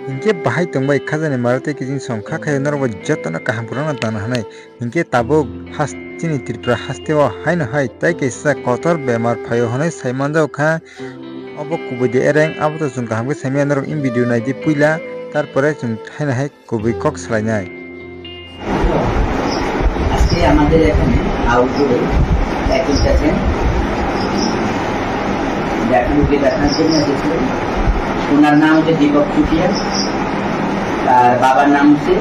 Hingke bahai tongbai khajani marate kijing songkha khayo norbo jotona kaham purana tana hanai hingke tabuk hastini tripura hasteo haino hai tai kaisa kotor bemar phayo hanai saimanjao kha obo kubui de ereng abo to chung kaham ke saimya norok in video nai di puila tarpore chung haino hai kubui kok salainai আজকে আমাদের এখানে আউটডোরে একজন আছেন রোগী দেখার জন্য এসেছিলেন। ওনার নাম হচ্ছে দীপক চুটিয়া, তার বাবার নাম হচ্ছে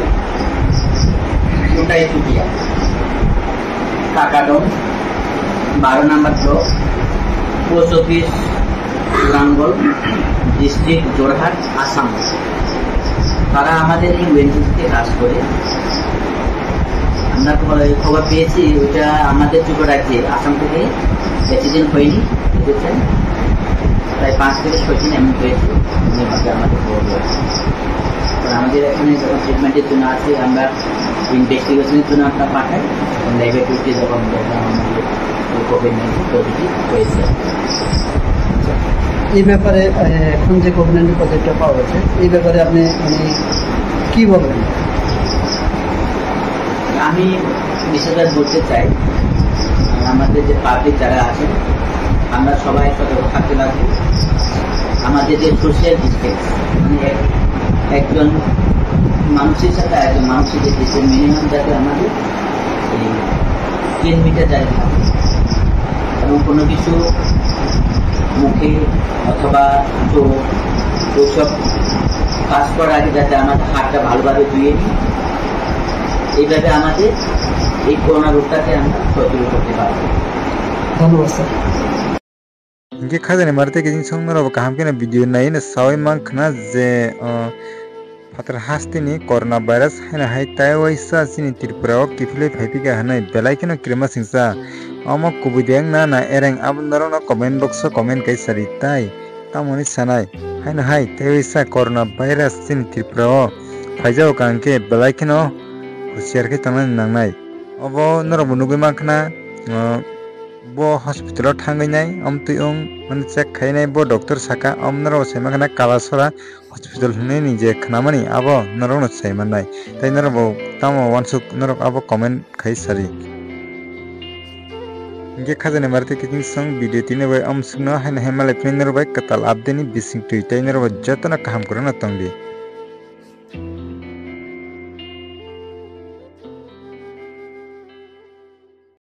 Chutai Chutia, Kakadom 12 number block, post office Rangal, district Jorhat, Assam. তারা আমাদের এই ওয়েনজিতে কাজ করে। আমরা খবর পেয়েছি ওইটা আমাদের চুপে রাখছে আসাম থেকে বেশি দিন হয়নি, বুঝেছেন, প্রায় 5 থেকে 6 দিন এমন হয়েছে আমাদের খবর রয়েছে। আমাদের এখানে যখন ট্রিটমেন্টের জন্য আছে আমরা ইনভেস্টিগেশনের জন্য আমরা পাঠাই, ল্যাবরেটরিতে যখন আমাদের কোভিড-19 পজিটিভ হয়েছে। এই ব্যাপারে এখন যে কোভিড-19 পজিটিভটা পাওয়া গেছে এই ব্যাপারে আপনি কি বলবেন? আমি বিশেষভাবে বলতে চাই আমাদের যে পাবলিক যারা আছেন আমরা সবাই সতর্ক থাকতে লাগবে। আমাদের যে সোশ্যাল ডিস্টেন্স মানে একজন মানুষের সাথে একজন মানুষের যে ডিস্টেন্স মিনিমাম যাতে আমাদের 3 মিটার জায়গা থাকে এবং কোনো কিছু মুখে অথবা চোখ ওইসব কাজ করার আগে যাতে আমাদের হাতটা ভালোভাবে ধুয়ে নিই। এইভাবে আমাদের এই করোনা রোগটাকে আমরা প্রতিরোধ করতে পারবো। ধন্যবাদ sir. hingke khajani marate kijing song norbo kaham kena video nai na sawai mankna je fatar hastini corona virus haina hai tai waisa chini tripura o kifile phaipika hanai belai keno krema singsa omo kubudeng na ereng abon norok no comment box o comment kai sari tai tamoni sanai haina hai tai waisa corona virus chini tripura o phaijao kangke belai keno husiar ke tangnani nangnai obo norbo nugui mankna bo hospital o thangai nai amtuiung mane check khainai bo doctor saka amnaro saimakna kalasora hospital hne ni je khnamani abo norok no saimanai tai norbo tamo wansuk norok abo comment khai sari hingke khajani marate kijing song video tine bai amsukno haina himalay pnei norbai katal abdeni bising tui tai norbo jotona kaham korana tongdi।